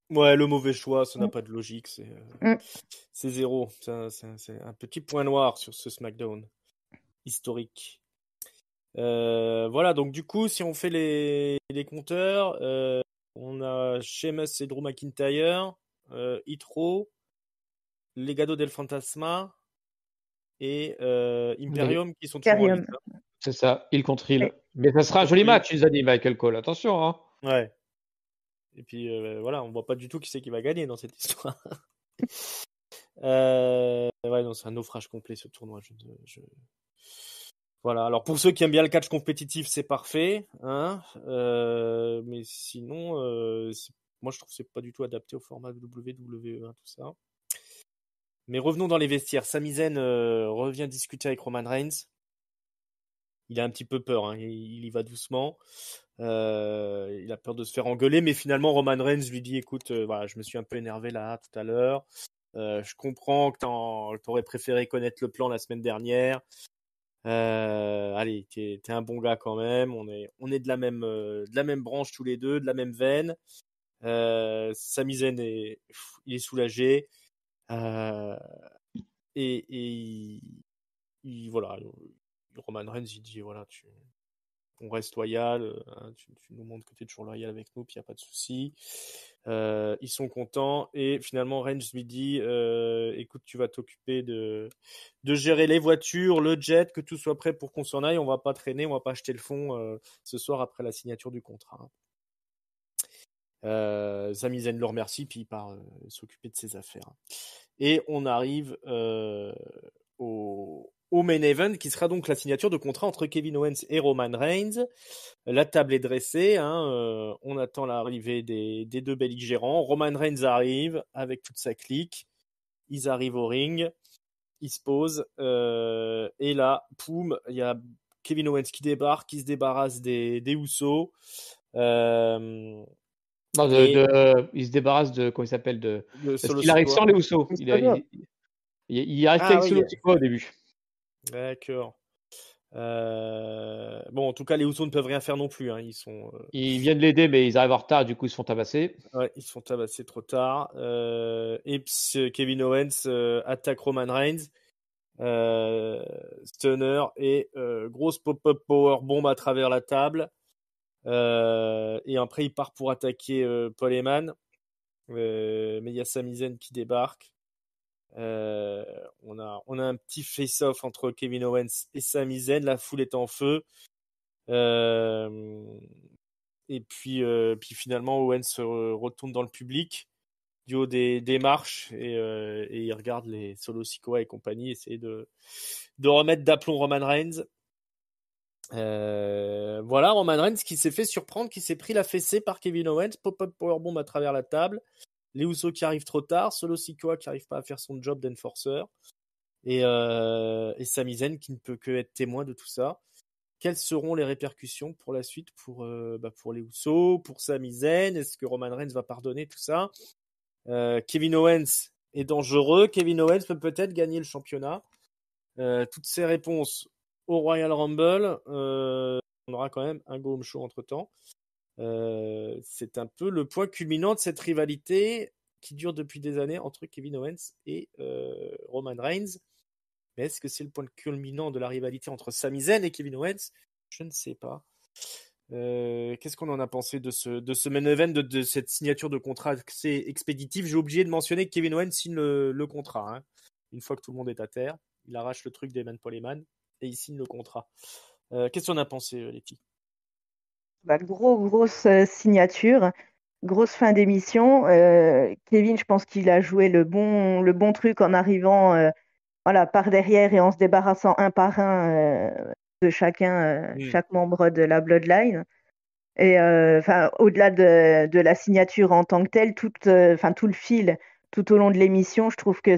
Ouais, le mauvais choix, ça n'a pas de logique. C'est zéro. C'est un petit point noir sur ce SmackDown historique. Voilà, donc du coup, si on fait les compteurs, on a Sheamus et Drew McIntyre, Hitro, Legado del Fantasma et Imperium qui sont toujours en lice. C'est ça, il contre il. Mais ça sera un joli match, ils ont dit Michael Cole, attention. Hein. Ouais. Et puis voilà, on voit pas du tout qui c'est qui va gagner dans cette histoire. Ouais, non, c'est un naufrage complet ce tournoi. Voilà. Alors pour ceux qui aiment bien le catch compétitif, c'est parfait, hein. Mais sinon, moi je trouve que c'est pas du tout adapté au format WWE, hein, tout ça. Mais revenons dans les vestiaires. Sami Zayn revient discuter avec Roman Reigns. Il a un petit peu peur, hein. Il y va doucement. Il a peur de se faire engueuler, mais finalement Roman Reigns lui dit écoute, voilà, je me suis un peu énervé là tout à l'heure. Je comprends que t'aurais préféré connaître le plan la semaine dernière. Allez, t'es un bon gars quand même. On est de la même branche tous les deux, de la même veine. Sami Zayn il est soulagé. Et voilà, Roman Reigns il dit voilà, on reste loyal, hein, tu nous montres que tu es toujours loyal avec nous, puis il n'y a pas de souci. Ils sont contents et finalement Reigns lui dit écoute, tu vas t'occuper de gérer les voitures, le jet, que tout soit prêt pour qu'on s'en aille, on va pas traîner, on va pas acheter le fond ce soir après la signature du contrat. Sami Zayn le remercie, puis il part s'occuper de ses affaires. Et on arrive au main event, qui sera donc la signature de contrat entre Kevin Owens et Roman Reigns. La table est dressée, hein, on attend l'arrivée des deux belligérants. Roman Reigns arrive avec toute sa clique. Ils arrivent au ring, ils se posent, et là, poum, il y a Kevin Owens qui débarque, qui se débarrasse des Usos. Non, Et il se débarrasse de, comment il s'appelle, de parce Solo qu'il arrive Sikoa. sans les Usos. Il arrive Ah qu'avec oui, Solo Sikoa au début. d'accord. Bon, en tout cas, les Usos ne peuvent rien faire non plus. Hein. Ils viennent l'aider, mais ils arrivent en retard, du coup, ils se font tabasser. Ouais, ils se font tabasser trop tard. Kevin Owens attaque Roman Reigns. Stunner et grosse pop-up power bomb à travers la table. Et après, il part pour attaquer Paul Heyman. Mais il y a Sami Zayn qui débarque. On a un petit face-off entre Kevin Owens et Sami Zayn. La foule est en feu. Et puis finalement, Owens retourne dans le public du haut des marches et il regarde les Solo Sikoa et compagnie essayer de remettre d'aplomb Roman Reigns. Voilà, Roman Reigns qui s'est fait surprendre, qui s'est pris la fessée par Kevin Owens, pop-up powerbomb à travers la table, les Usos qui arrivent trop tard, Solo Sikoa qui arrive pas à faire son job d'enforcer, et Sami Zayn qui ne peut que être témoin de tout ça. Quelles seront les répercussions pour la suite pour les Usos, pour Sami Zayn? Est-ce que Roman Reigns va pardonner tout ça? Kevin Owens est dangereux. Kevin Owens peut peut-être gagner le championnat. Toutes ces réponses au Royal Rumble. On aura quand même un Go Home Show entre-temps. C'est un peu le point culminant de cette rivalité qui dure depuis des années entre Kevin Owens et Roman Reigns. Mais est-ce que c'est le point culminant de la rivalité entre Sami Zayn et Kevin Owens? Je ne sais pas. Qu'est-ce qu'on en a pensé de ce main event, de cette signature de contrat assez expéditive? J'ai oublié de mentionner que Kevin Owens signe le contrat. Hein. Une fois que tout le monde est à terre, il arrache le truc d'Eman Paul Heyman et il signe le contrat. Qu'est-ce qu'on a pensé, Letty? Grosse signature, grosse fin d'émission. Kevin, je pense qu'il a joué le bon truc en arrivant voilà, par derrière et en se débarrassant un par un de chaque membre de la Bloodline. Et au-delà de la signature en tant que telle, tout le fil tout au long de l'émission, je trouve que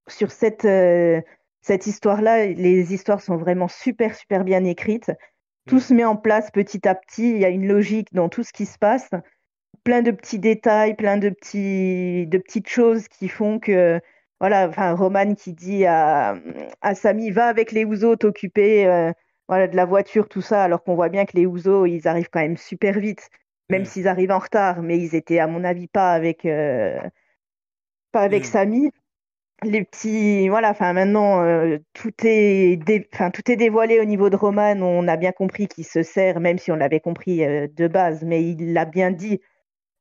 sur cette histoire-là, les histoires sont vraiment super, super bien écrites. Tout se met en place petit à petit. Il y a une logique dans tout ce qui se passe. Plein de petits détails, plein de petites choses qui font que, voilà, Roman qui dit à Sami, va avec les Ouzo t'occuper voilà, de la voiture, tout ça, alors qu'on voit bien que les Ouzo, ils arrivent quand même super vite, même s'ils arrivent en retard, mais ils étaient, à mon avis, pas avec Sami. Les petits, voilà, maintenant, tout est dévoilé au niveau de Roman. On a bien compris qu'il se sert, même si on l'avait compris de base, mais il l'a bien dit,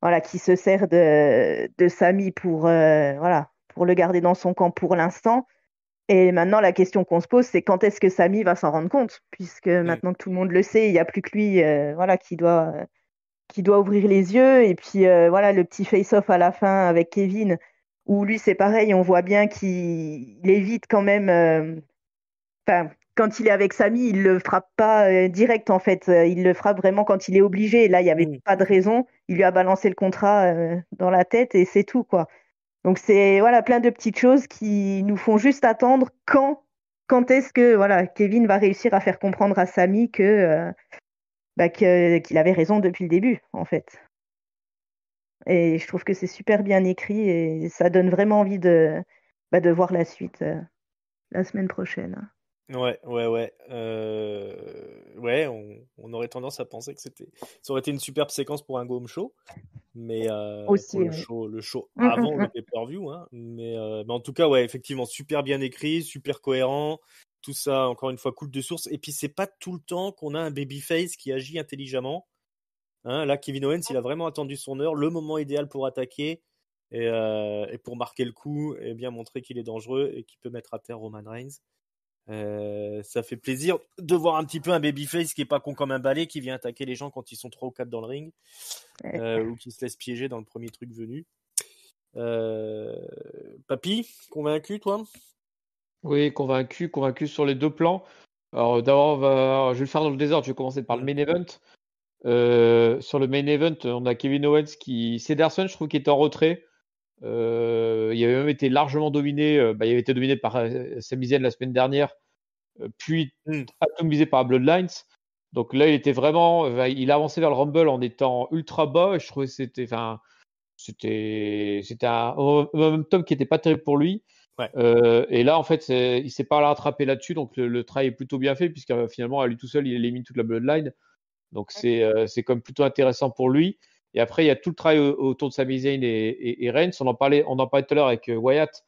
voilà, qu'il se sert de Sami pour le garder dans son camp pour l'instant. Et maintenant, la question qu'on se pose, c'est quand est-ce que Sami va s'en rendre compte, puisque maintenant que tout le monde le sait, il n'y a plus que lui, voilà, qui doit ouvrir les yeux. Et puis voilà, le petit face-off à la fin avec Kevin, où lui c'est pareil, on voit bien qu'il évite quand même. Quand il est avec Sami, il le frappe pas direct en fait. Il le frappe vraiment quand il est obligé. Là, il n'y avait pas de raison. Il lui a balancé le contrat dans la tête et c'est tout quoi. Donc c'est voilà plein de petites choses qui nous font juste attendre quand est-ce que voilà Kevin va réussir à faire comprendre à Sami qu'il avait raison depuis le début en fait. Et je trouve que c'est super bien écrit et ça donne vraiment envie de voir la suite la semaine prochaine. Ouais. Ouais, on aurait tendance à penser que ça aurait été une superbe séquence pour un Go Home Show, mais pour Aussi, oui. le show Mm, mm, avant le mm. pay-per-view, hein. Mais en tout cas, ouais, effectivement, super bien écrit, super cohérent, tout ça, encore une fois, coule de source. Et puis, c'est pas tout le temps qu'on a un babyface qui agit intelligemment. Hein, là, Kevin Owens, il a vraiment attendu son heure, le moment idéal pour attaquer et pour marquer le coup et bien montrer qu'il est dangereux et qu'il peut mettre à terre Roman Reigns. Ça fait plaisir de voir un petit peu un babyface qui est pas con comme un balai, qui vient attaquer les gens quand ils sont 3 ou 4 dans le ring, ou qui se laisse piéger dans le premier truc venu. Papy, convaincu toi? Oui, convaincu sur les deux plans. Alors d'abord, je vais le faire dans le désordre. Je vais commencer par le main event. Sur le main event, on a Kevin Owens Cederson, je trouve, qui était en retrait. Il avait même été largement dominé. Il avait été dominé par Sami Zayn la semaine dernière, puis atomisé par Bloodlines. Donc là, il était vraiment, il avançait vers le Rumble en étant ultra bas. Et je trouvais que c'était un momentum qui était pas terrible pour lui. Ouais. Et là, en fait, il s'est pas rattrapé là-dessus. Donc le travail est plutôt bien fait puisque finalement, à lui tout seul, il élimine toute la Bloodline. Donc c'est comme plutôt intéressant pour lui. Et après, il y a tout le travail autour de Sami Zayn et Reigns. On en parlait tout à l'heure avec Wyatt,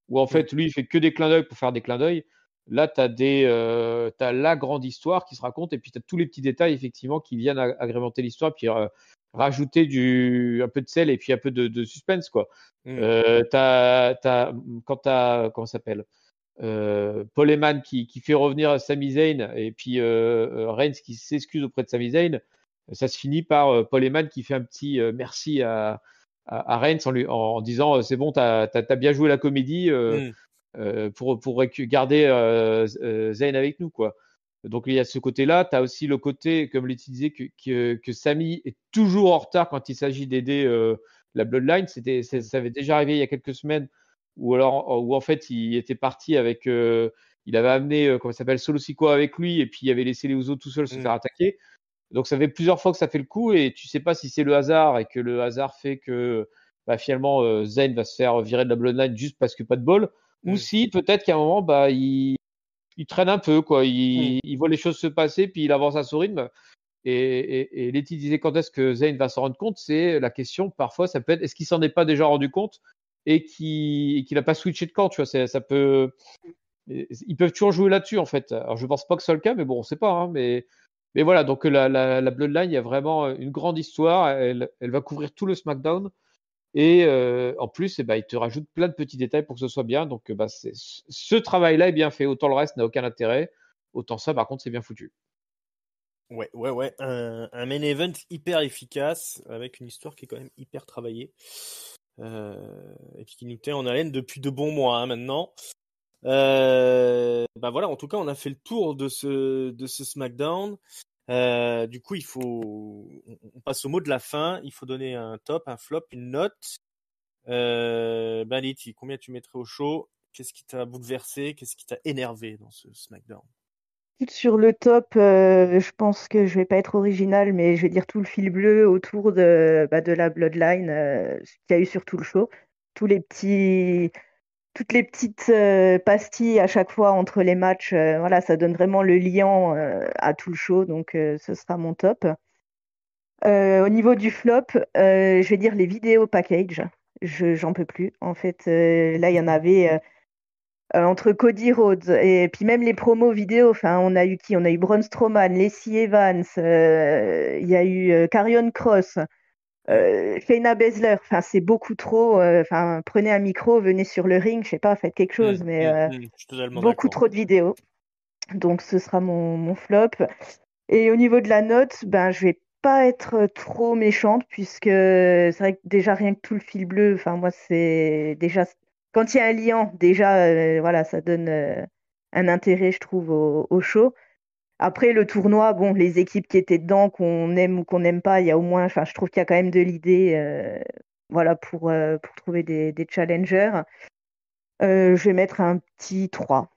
où en fait, lui, il fait que des clins d'œil pour faire des clins d'œil. Là, tu as la grande histoire qui se raconte, et puis tu as tous les petits détails, effectivement, qui viennent agrémenter l'histoire, puis rajouter un peu de sel et puis un peu de suspense, quoi. Comment ça s'appelle Paul Heyman qui fait revenir Sami Zayn, et puis Reigns qui s'excuse auprès de Sami Zayn, ça se finit par Paul Heyman qui fait un petit merci à Reigns en disant c'est bon, t'as bien joué la comédie pour garder Zayn avec nous, quoi. Donc il y a ce côté-là. Tu as aussi le côté, comme Letty disait, que Sami est toujours en retard quand il s'agit d'aider la Bloodline. Ça avait déjà arrivé il y a quelques semaines où en fait il était parti avec, il avait amené comment ça s'appelle, Solo Sikoa avec lui, et puis il avait laissé les Usos tout seul se faire attaquer. Donc ça fait plusieurs fois que ça fait le coup, et tu sais pas si c'est le hasard et que le hasard fait que finalement Zayn va se faire virer de la Bloodline juste parce que pas de bol, ou si peut-être qu'à un moment il traîne un peu, quoi. Il voit les choses se passer, puis il avance à son rythme. Et Letty disait quand est-ce que Zayn va s'en rendre compte, c'est la question. Parfois, ça peut être est-ce qu'il s'en est pas déjà rendu compte et qu'il n'a pas switché de camp, tu vois. Ça peut. Ils peuvent toujours jouer là-dessus, en fait. Alors, je pense pas que ce soit le cas, mais bon, on sait pas. Hein, mais voilà, donc la Bloodline, il y a vraiment une grande histoire. Elle va couvrir tout le SmackDown. Et en plus, il te rajoute plein de petits détails pour que ce soit bien. Donc, ce travail-là est bien fait. Autant le reste n'a aucun intérêt. Autant ça, par contre, c'est bien foutu. Ouais. Un main event hyper efficace, avec une histoire qui est quand même hyper travaillée. Et puis qui nous tient en haleine depuis de bons mois maintenant. Voilà, en tout cas, on a fait le tour de ce SmackDown. Du coup, on passe au mot de la fin. Il faut donner un top, un flop, une note. Letty, combien tu mettrais au show? Qu'est-ce qui t'a bouleversé? Qu'est-ce qui t'a énervé dans ce SmackDown? Sur le top, je pense que je vais pas être original, mais je vais dire tout le fil bleu autour de la Bloodline, ce qu'il y a eu sur tout le show. Toutes les petites pastilles à chaque fois entre les matchs, voilà, ça donne vraiment le lien à tout le show, donc ce sera mon top. Au niveau du flop, je vais dire les vidéos package. J'en peux plus. En fait, là, il y en avait entre Cody Rhodes et puis même les promos vidéo. Enfin, on a eu qui? On a eu Braun Strowman, Lacey Evans, il y a eu Karrion Kross, Shayna Baszler. Enfin, c'est beaucoup trop. Enfin, prenez un micro, venez sur le ring, je sais pas, faites quelque chose, mais Je suis totalement beaucoup d'accord. trop de vidéos. Donc, ce sera mon flop. Et au niveau de la note, je vais pas être trop méchante puisque c'est vrai que déjà rien que tout le fil bleu, enfin moi c'est déjà quand il y a un liant, déjà voilà, ça donne un intérêt je trouve au show. Après le tournoi, bon, les équipes qui étaient dedans, qu'on aime ou qu'on n'aime pas, il y a au moins, enfin je trouve qu'il y a quand même de l'idée, voilà pour trouver des challengers. Je vais mettre un petit 3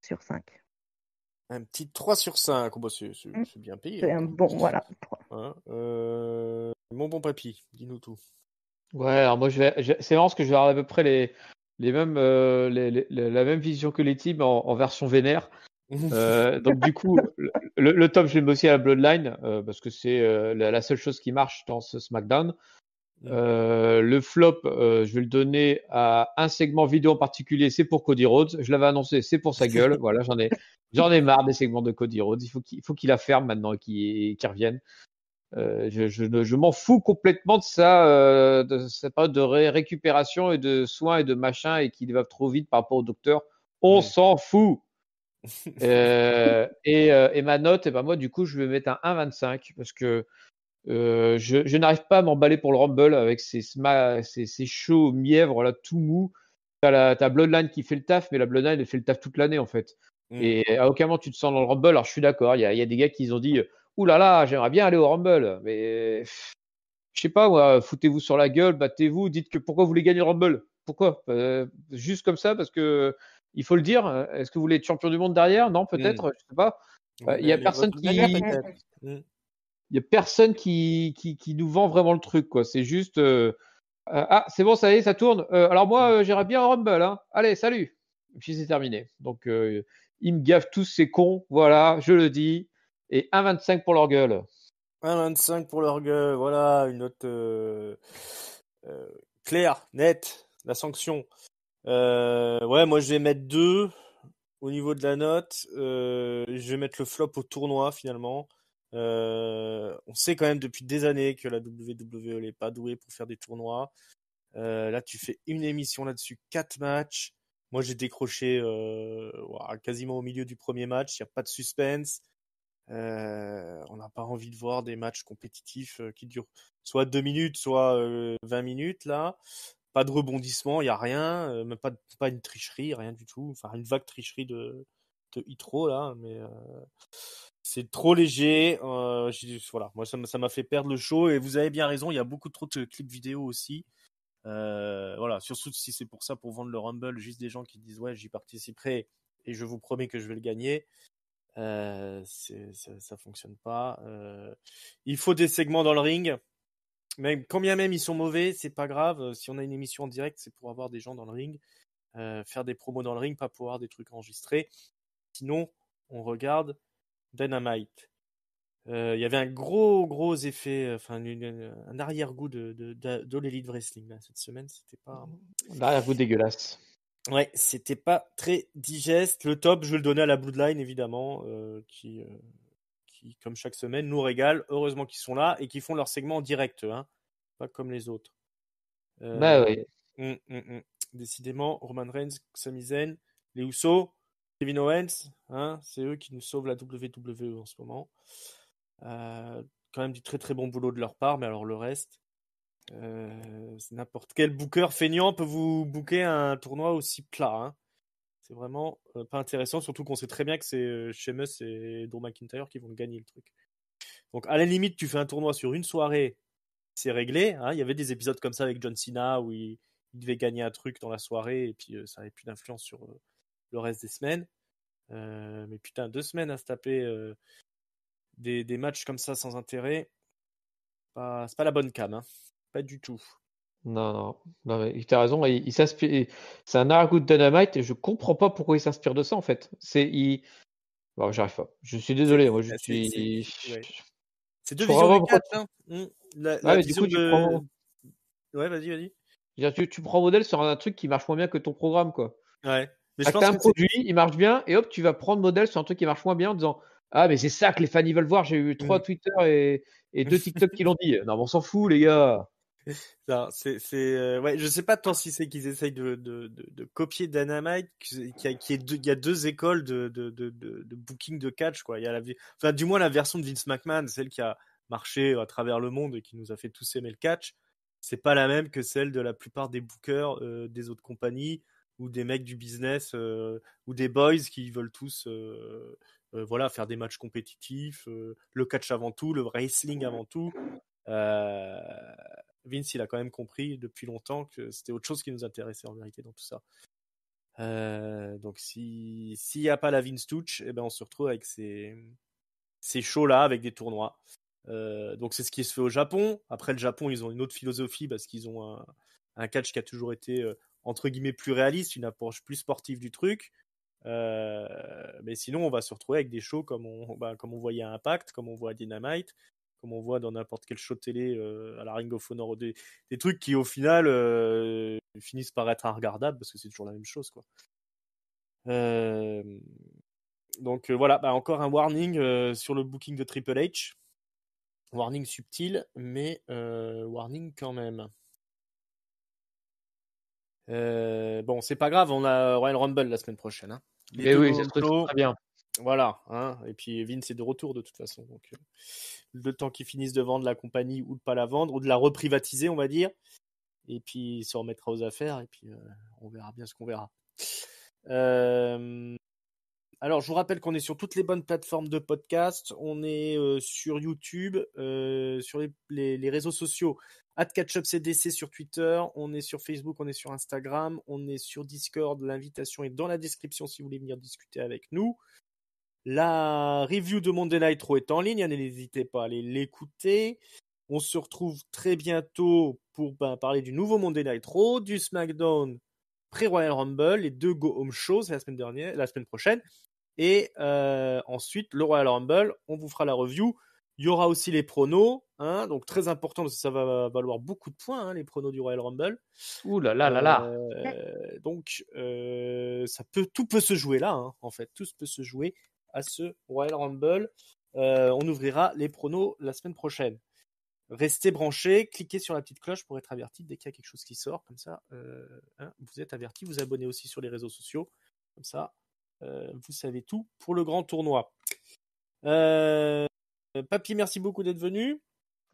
sur 5. Un petit 3 sur 5. Bah, c'est bien payé. C'est un bon, voilà. 3. Hein, mon bon papy, dis-nous tout. Ouais, alors moi, c'est marrant parce que je vais avoir à peu près les mêmes, la même vision que les teams en version vénère. Donc du coup, le top, je vais me aussi à la Bloodline parce que c'est la seule chose qui marche dans ce SmackDown. Le flop, je vais le donner à un segment vidéo en particulier, c'est pour Cody Rhodes. Je l'avais annoncé, c'est pour sa gueule. Voilà, j'en ai marre des segments de Cody Rhodes. Il faut qu'il la ferme maintenant et qu'il revienne. Je m'en fous complètement de sa période de récupération et de soins et de machin et qu'il va trop vite par rapport au docteur. On s'en fout. Et ma note, moi, du coup, je vais mettre un 1,25 parce que je n'arrive pas à m'emballer pour le Rumble avec ces shows mièvres là, tout mou. T'as Bloodline qui fait le taf, mais la Bloodline elle fait le taf toute l'année en fait. Et à aucun moment tu te sens dans le Rumble. Alors je suis d'accord, il y a des gars qui ont dit ouh là là, j'aimerais bien aller au Rumble, mais je sais pas moi, foutez-vous sur la gueule, battez-vous, dites que pourquoi vous voulez gagner le Rumble. Pourquoi juste comme ça parce que il faut le dire. Est-ce que vous voulez être champion du monde derrière? Non, peut-être, je sais pas. Il y a personne qui nous vend vraiment le truc, quoi. C'est juste c'est bon, ça y est, ça tourne. Alors moi, j'irais bien en Rumble, hein. Allez, salut. Et puis c'est terminé. Donc ils me gavent tous ces cons, voilà, je le dis. Et 1,25 pour leur gueule. 1,25 pour leur gueule, voilà, une note claire, nette, la sanction. Ouais, moi je vais mettre 2 au niveau de la note. Je vais mettre le flop au tournoi finalement. On sait quand même depuis des années que la WWE n'est pas douée pour faire des tournois. Là, tu fais une émission là-dessus, 4 matchs. Moi, j'ai décroché quasiment au milieu du premier match. Il n'y a pas de suspense. On n'a pas envie de voir des matchs compétitifs qui durent soit 2 minutes, soit 20 minutes là. Pas de rebondissement, il n'y a rien, même pas une tricherie, rien du tout. Enfin, une vague tricherie de Hitro là, mais c'est trop léger. Voilà, moi ça m'a fait perdre le show et vous avez bien raison, il y a beaucoup trop de clips vidéo aussi. Voilà, surtout si c'est pour ça, pour vendre le Rumble, juste des gens qui disent ouais, j'y participerai et je vous promets que je vais le gagner. Ça fonctionne pas. Il faut des segments dans le ring. Mais quand bien même ils sont mauvais, c'est pas grave. Si on a une émission en direct, c'est pour avoir des gens dans le ring, faire des promos dans le ring, pas pour avoir des trucs enregistrés. Sinon, on regarde Dynamite. Il y avait un gros effet, un arrière-goût de l'Elite Wrestling là, cette semaine. C'était pas. L'arrière-goût dégueulasse. Ouais, c'était pas très digeste. Le top, je vais le donner à la Bloodline évidemment, qui, comme chaque semaine, nous régale. Heureusement qu'ils sont là et qu'ils font leur segment en direct, hein, pas comme les autres. Bah oui. Décidément, Roman Reigns, Sami Zayn, les Usos, Kevin Owens, hein, c'est eux qui nous sauvent la WWE en ce moment. Quand même du très très bon boulot de leur part, mais alors le reste, n'importe quel booker feignant peut vous booker un tournoi aussi plat. Hein. C'est vraiment pas intéressant, surtout qu'on sait très bien que c'est Sheamus et Drew McIntyre qui vont gagner le truc. Donc à la limite, tu fais un tournoi sur une soirée, c'est réglé. Hein. Il y avait des épisodes comme ça avec John Cena où il devait gagner un truc dans la soirée et puis ça avait plus d'influence sur le reste des semaines. Mais putain, 2 semaines à se taper des matchs comme ça sans intérêt, c'est pas la bonne cam, hein. Pas du tout. Non, mais tu as raison. Il s'inspire. C'est un arrière-goût de Dynamite et je comprends pas pourquoi il s'inspire de ça en fait. Bon, j'arrive pas. Je suis désolé. Moi, je suis. C'est Je deux comprends visions pas du pourquoi. catch. Hein. La Mais du vision coup, de. Ouais, vas-y. Tu prends modèle sur un truc qui marche moins bien que ton programme, quoi. Ouais. Mais je pense T'as un que produit, il marche bien, et hop, tu vas prendre modèle sur un truc qui marche moins bien en disant ah, mais c'est ça que les fans ils veulent voir. J'ai eu 3 Twitter et 2 TikTok qui l'ont dit. Non, mais on s'en fout, les gars. Non, ouais, je sais pas tant si c'est qu'ils essayent de copier Dynamite, il y a 2 écoles de booking de catch, quoi. Il y a enfin, du moins la version de Vince McMahon, celle qui a marché à travers le monde et qui nous a fait tous aimer le catch. C'est pas la même que celle de la plupart des bookers des autres compagnies ou des mecs du business ou des boys qui veulent tous voilà, faire des matchs compétitifs, le catch avant tout, le wrestling avant tout. Vince, il a quand même compris depuis longtemps que c'était autre chose qui nous intéressait en vérité dans tout ça. Donc s'il n'y a pas la Vince Touch, eh ben on se retrouve avec ces shows-là, avec des tournois. Donc c'est ce qui se fait au Japon. Après le Japon, ils ont une autre philosophie parce qu'ils ont un catch qui a toujours été entre guillemets plus réaliste, une approche plus sportive du truc. Mais sinon, on va se retrouver avec des shows comme on voyait à Impact, comme on voit à Dynamite, comme on voit dans n'importe quel show télé à la Ring of Honor, des trucs qui au final finissent par être regardables parce que c'est toujours la même chose, quoi. Donc voilà, encore un warning sur le booking de Triple H. Warning subtil, mais warning quand même. Bon, c'est pas grave, on a Royal Rumble la semaine prochaine. Hein. Mais oui, ça se trouve très bien. Voilà, hein. Et puis Vince est de retour de toute façon. Donc, le temps qu'ils finissent de vendre la compagnie ou de pas la vendre, ou de la reprivatiser, on va dire. Et puis il se remettra aux affaires, et puis on verra bien ce qu'on verra. Alors, je vous rappelle qu'on est sur toutes les bonnes plateformes de podcast. On est sur YouTube, sur les réseaux sociaux, @catchupcdc sur Twitter. On est sur Facebook, on est sur Instagram, on est sur Discord. L'invitation est dans la description si vous voulez venir discuter avec nous. La review de Monday Night Raw est en ligne, n'hésitez pas à aller l'écouter. On se retrouve très bientôt pour parler du nouveau Monday Night Raw, du SmackDown pré-Royal Rumble, les 2 Go Home Shows la semaine prochaine. Et ensuite, le Royal Rumble, on vous fera la review. Il y aura aussi les pronos, hein, donc très important parce que ça va valoir beaucoup de points, hein, les pronos du Royal Rumble. Ouh là là là là. Donc, tout peut se jouer là, hein, en fait. Tout peut se jouer à ce Royal Rumble. On ouvrira les pronos la semaine prochaine. Restez branchés, cliquez sur la petite cloche pour être averti dès qu'il y a quelque chose qui sort. Comme ça, vous êtes averti. Vous abonnez aussi sur les réseaux sociaux. Comme ça, vous savez tout pour le grand tournoi. Papy, merci beaucoup d'être venu.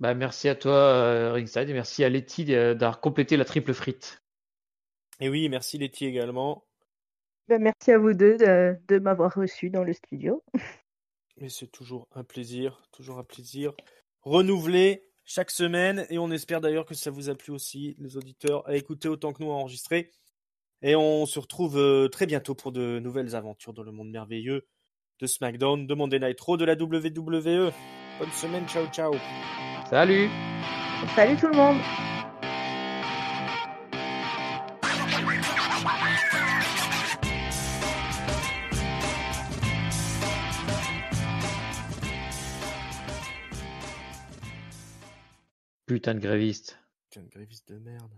Merci à toi, Ringside, et merci à Letty d'avoir complété la triple frite. Et oui, merci Letty également. Merci à vous deux de m'avoir reçu dans le studio. Mais c'est toujours un plaisir. Renouvelé chaque semaine, et on espère d'ailleurs que ça vous a plu aussi, les auditeurs, à écouter autant que nous à enregistrer. Et on se retrouve très bientôt pour de nouvelles aventures dans le monde merveilleux de SmackDown, de Monday Night Raw, de la WWE. Bonne semaine, ciao ciao. Salut tout le monde. Putain de gréviste. Putain de gréviste de merde.